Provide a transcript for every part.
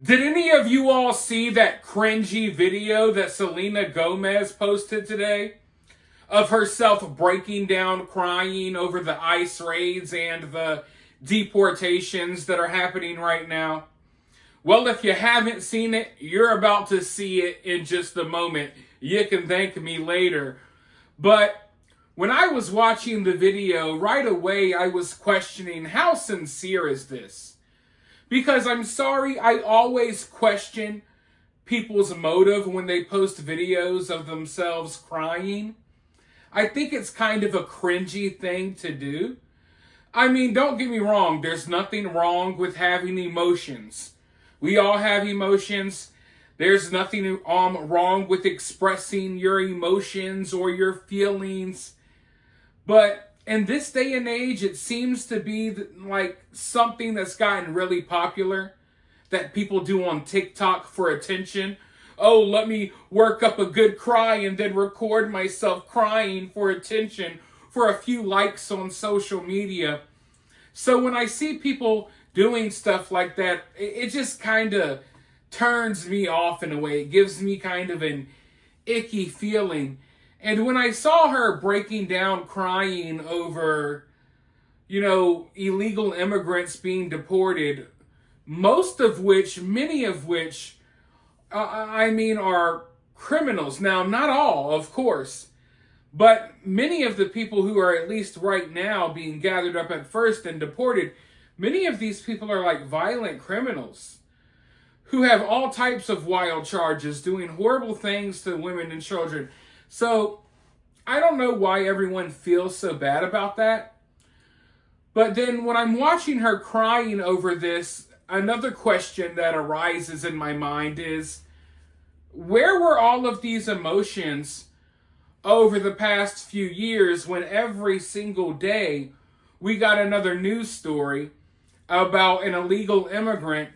Did any of you all see that cringy video that Selena Gomez posted today of herself breaking down crying over the ICE raids and the deportations that are happening right now? Well, if you haven't seen it, you're about to see it in just a moment. You can thank me later. But when I was watching the video, right away I was questioning, how sincere is this? Because I'm sorry, I always question people's motive when they post videos of themselves crying. I think it's kind of a cringy thing to do. I mean, don't get me wrong, there's nothing wrong with having emotions. We all have emotions. There's nothing wrong with expressing your emotions or your feelings. But in this day and age, it seems to be like something that's gotten really popular that people do on TikTok for attention. Oh, let me work up a good cry and then record myself crying for attention for a few likes on social media. So when I see people doing stuff like that, it just kind of turns me off in a way. It gives me kind of an icky feeling. And when I saw her breaking down crying over, illegal immigrants being deported, many of which, are criminals. Now, not all, of course, but many of the people who are at least right now being gathered up at first and deported, many of these people are like violent criminals who have all types of wild charges, doing horrible things to women and children. So I don't know why everyone feels so bad about that. But then when I'm watching her crying over this, another question that arises in my mind is, where were all of these emotions over the past few years when every single day we got another news story about an illegal immigrant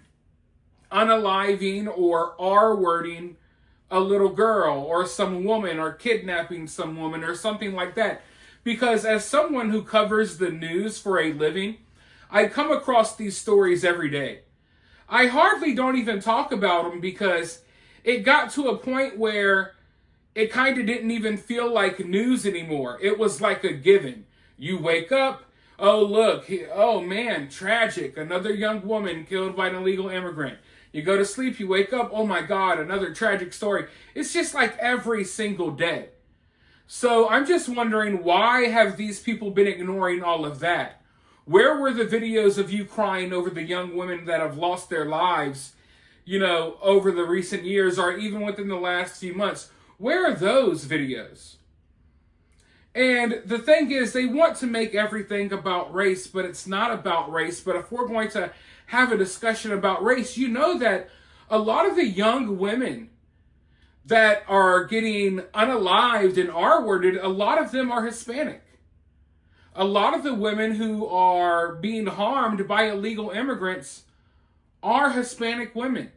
unaliving or R-wording a little girl or some woman or kidnapping some woman or something like that? Because as someone who covers the news for a living, I come across these stories every day. I hardly don't even talk about them because it got to a point where it kind of didn't even feel like news anymore. It was like a given. You wake up, oh look, oh man, tragic, another young woman killed by an illegal immigrant. You go to sleep, you wake up, oh my God, another tragic story. It's just like every single day. So I'm just wondering, why have these people been ignoring all of that? Where were the videos of you crying over the young women that have lost their lives, over the recent years or even within the last few months? Where are those videos? And the thing is, they want to make everything about race, but it's not about race. But if we're going to have a discussion about race, you know that a lot of the young women that are getting unalived and R-worded, a lot of them are Hispanic. A lot of the women who are being harmed by illegal immigrants are Hispanic women.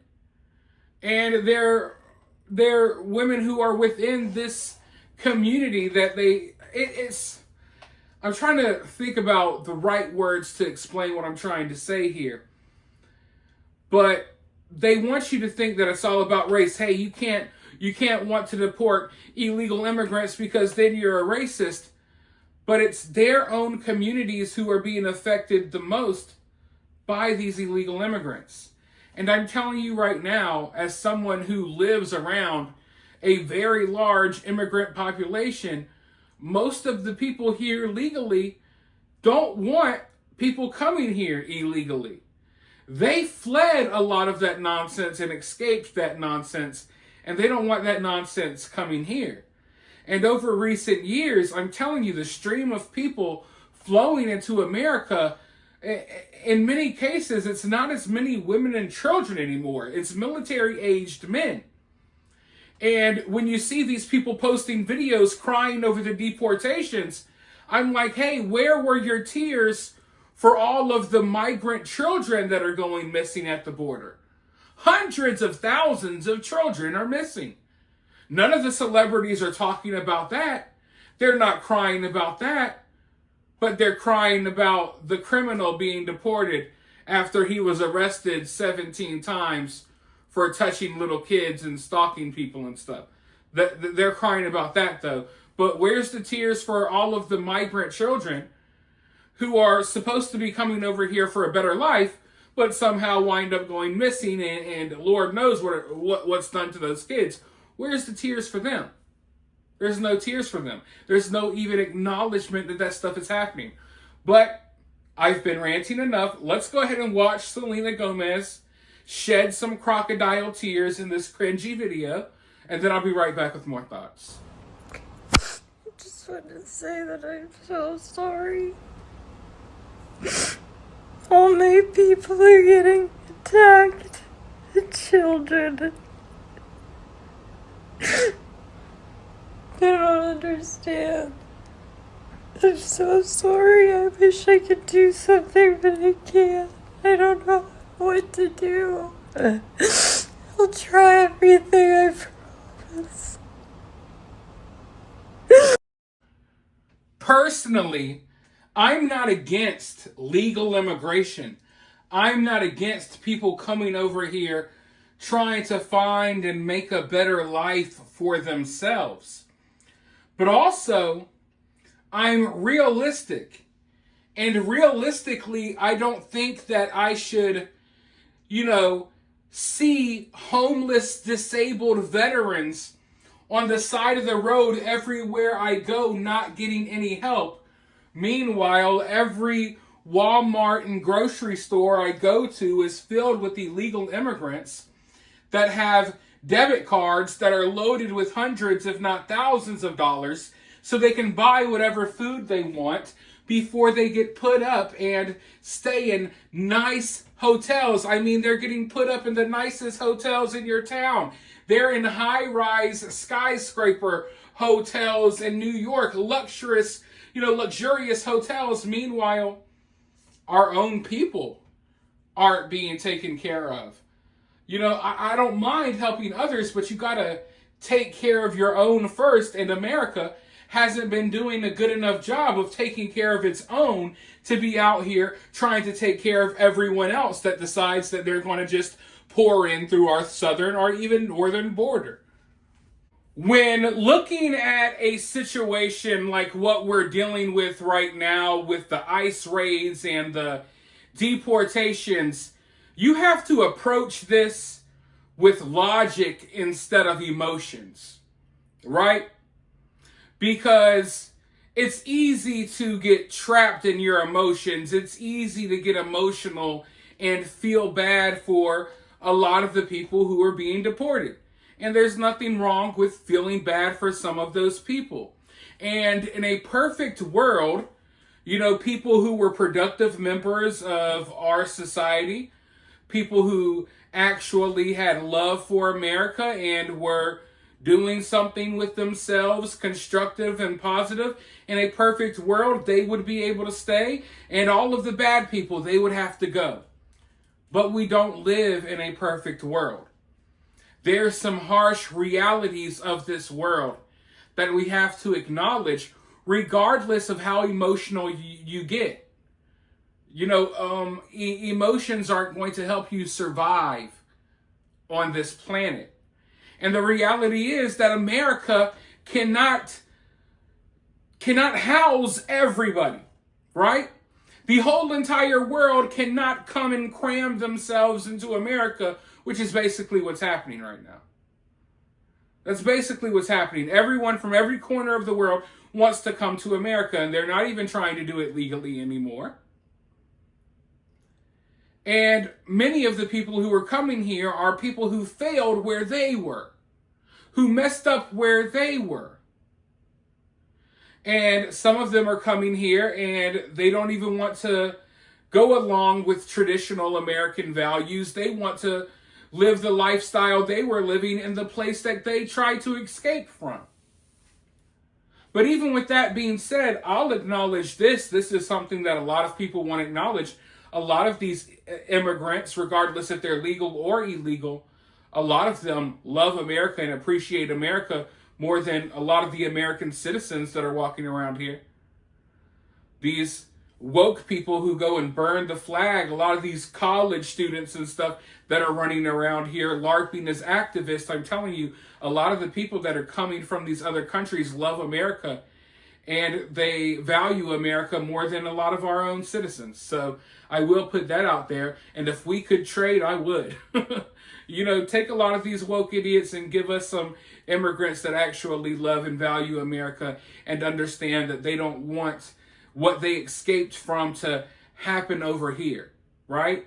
And they're women who are within this community that I'm trying to think about the right words to explain what I'm trying to say here. But they want you to think that it's all about race. Hey, you can't want to deport illegal immigrants because then you're a racist. But it's their own communities who are being affected the most by these illegal immigrants. And I'm telling you right now, as someone who lives around a very large immigrant population, most of the people here legally don't want people coming here illegally. They fled a lot of that nonsense and escaped that nonsense, and they don't want that nonsense coming here. And over recent years, I'm telling you, the stream of people flowing into America, in many cases, it's not as many women and children anymore. It's military-aged men. And when you see these people posting videos crying over the deportations, I'm like, hey, where were your tears for all of the migrant children that are going missing at the border? Hundreds of thousands of children are missing. None of the celebrities are talking about that. They're not crying about that. But they're crying about the criminal being deported after he was arrested 17 times for touching little kids and stalking people and stuff. They're crying about that, though. But where's the tears for all of the migrant children who are supposed to be coming over here for a better life, but somehow wind up going missing, and Lord knows what's done to those kids? Where's the tears for them? There's no tears for them. There's no even acknowledgement that that stuff is happening. But I've been ranting enough. Let's go ahead and watch Selena Gomez shed some crocodile tears in this cringy video, and then I'll be right back with more thoughts. I just want to say that I'm so sorry. Only people are getting attacked. The children. I don't understand. I'm so sorry. I wish I could do something, but I can't. I don't know what to do. I'll try everything, I promise. Personally, I'm not against legal immigration. I'm not against people coming over here trying to find and make a better life for themselves. But also, I'm realistic. And realistically, I don't think that I should, see homeless, disabled veterans on the side of the road everywhere I go not getting any help. Meanwhile, every Walmart and grocery store I go to is filled with illegal immigrants that have debit cards that are loaded with hundreds, if not thousands of dollars, so they can buy whatever food they want before they get put up and stay in nice hotels. I mean, they're getting put up in the nicest hotels in your town. They're in high-rise skyscraper hotels in New York, luxurious hotels. Meanwhile, our own people aren't being taken care of. I don't mind helping others, but you gotta take care of your own first, and America hasn't been doing a good enough job of taking care of its own to be out here trying to take care of everyone else that decides that they're going to just pour in through our southern or even northern border. When looking at a situation like what we're dealing with right now with the ICE raids and the deportations, you have to approach this with logic instead of emotions, right? Because it's easy to get trapped in your emotions. It's easy to get emotional and feel bad for a lot of the people who are being deported. And there's nothing wrong with feeling bad for some of those people. And in a perfect world, people who were productive members of our society, people who actually had love for America and were doing something with themselves, constructive and positive, in a perfect world, they would be able to stay, and all of the bad people, they would have to go. But we don't live in a perfect world. There's some harsh realities of this world that we have to acknowledge, regardless of how emotional you get. Emotions aren't going to help you survive on this planet. And the reality is that America cannot house everybody, right? The whole entire world cannot come and cram themselves into America, which is basically what's happening right now. That's basically what's happening. Everyone from every corner of the world wants to come to America, and they're not even trying to do it legally anymore. And many of the people who are coming here are people who failed where they were, who messed up where they were. And some of them are coming here and they don't even want to go along with traditional American values. They want to live the lifestyle they were living in the place that they tried to escape from. But even with that being said, I'll acknowledge this. This is something that a lot of people want to acknowledge. A lot of these immigrants, regardless if they're legal or illegal, a lot of them love America and appreciate America more than a lot of the American citizens that are walking around here. These woke people who go and burn the flag, a lot of these college students and stuff that are running around here LARPing as activists. I'm telling you, a lot of the people that are coming from these other countries love America, and they value America more than a lot of our own citizens. So I will put that out there. And if we could trade, I would. You know, take a lot of these woke idiots and give us some immigrants that actually love and value America and understand that they don't want what they escaped from to happen over here, right?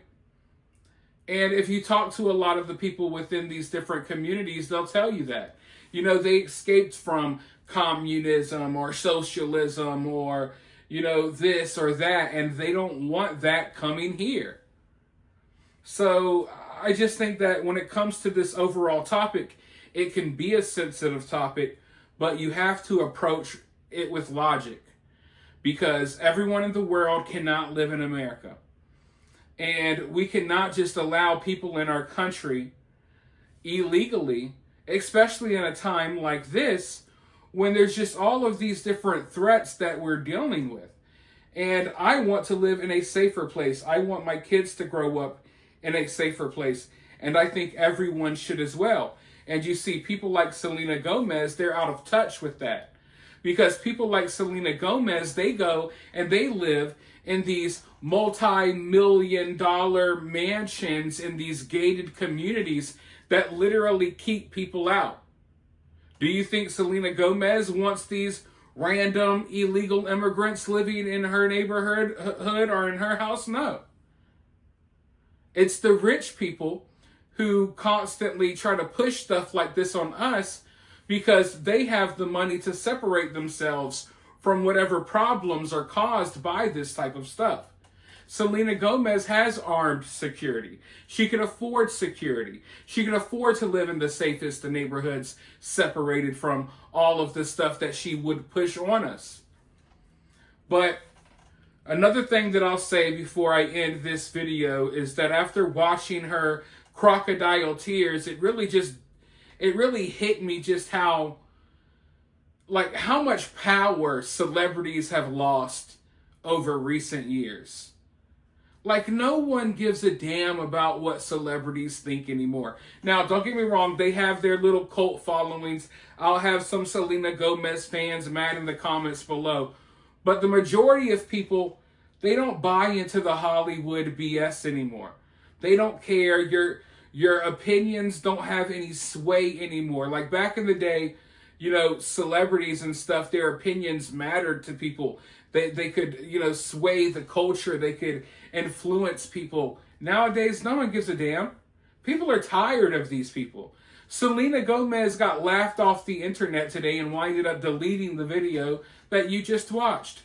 And if you talk to a lot of the people within these different communities, they'll tell you that. You know, they escaped from communism or socialism or, you know, this or that, and they don't want that coming here. So I just think that when it comes to this overall topic, it can be a sensitive topic, but you have to approach it with logic, because everyone in the world cannot live in America. And we cannot just allow people in our country illegally, especially in a time like this, when there's just all of these different threats that we're dealing with. And I want to live in a safer place. I want my kids to grow up in a safer place. And I think everyone should as well. And you see people like Selena Gomez, they're out of touch with that. Because people like Selena Gomez, they go and they live in these multi-million-dollar mansions in these gated communities that literally keep people out. Do you think Selena Gomez wants these random illegal immigrants living in her neighborhood or in her house? No. It's the rich people who constantly try to push stuff like this on us because they have the money to separate themselves from whatever problems are caused by this type of stuff. Selena Gomez has armed security. She can afford security. She can afford to live in the safest of neighborhoods, separated from all of the stuff that she would push on us. But another thing that I'll say before I end this video is that after watching her crocodile tears, it really hit me just how much power celebrities have lost over recent years. Like, no one gives a damn about what celebrities think anymore. Now, don't get me wrong, they have their little cult followings. I'll have some Selena Gomez fans mad in the comments below. But the majority of people, they don't buy into the Hollywood BS anymore. They don't care. Your opinions don't have any sway anymore. Like back in the day, you know, celebrities and stuff, their opinions mattered to people. They could, you know, sway the culture. They could influence people. Nowadays, no one gives a damn. People are tired of these people. Selena Gomez got laughed off the internet today and winded up deleting the video that you just watched.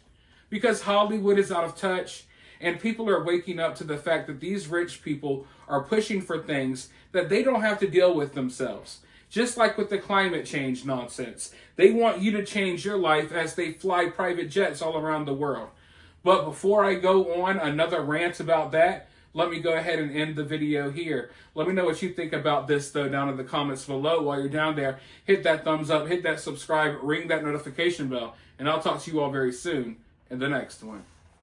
Because Hollywood is out of touch and people are waking up to the fact that these rich people are pushing for things that they don't have to deal with themselves. Just like with the climate change nonsense. They want you to change your life as they fly private jets all around the world. But before I go on another rant about that, let me go ahead and end the video here. Let me know what you think about this, though, down in the comments below. While you're down there, hit that thumbs up, hit that subscribe, ring that notification bell, and I'll talk to you all very soon in the next one.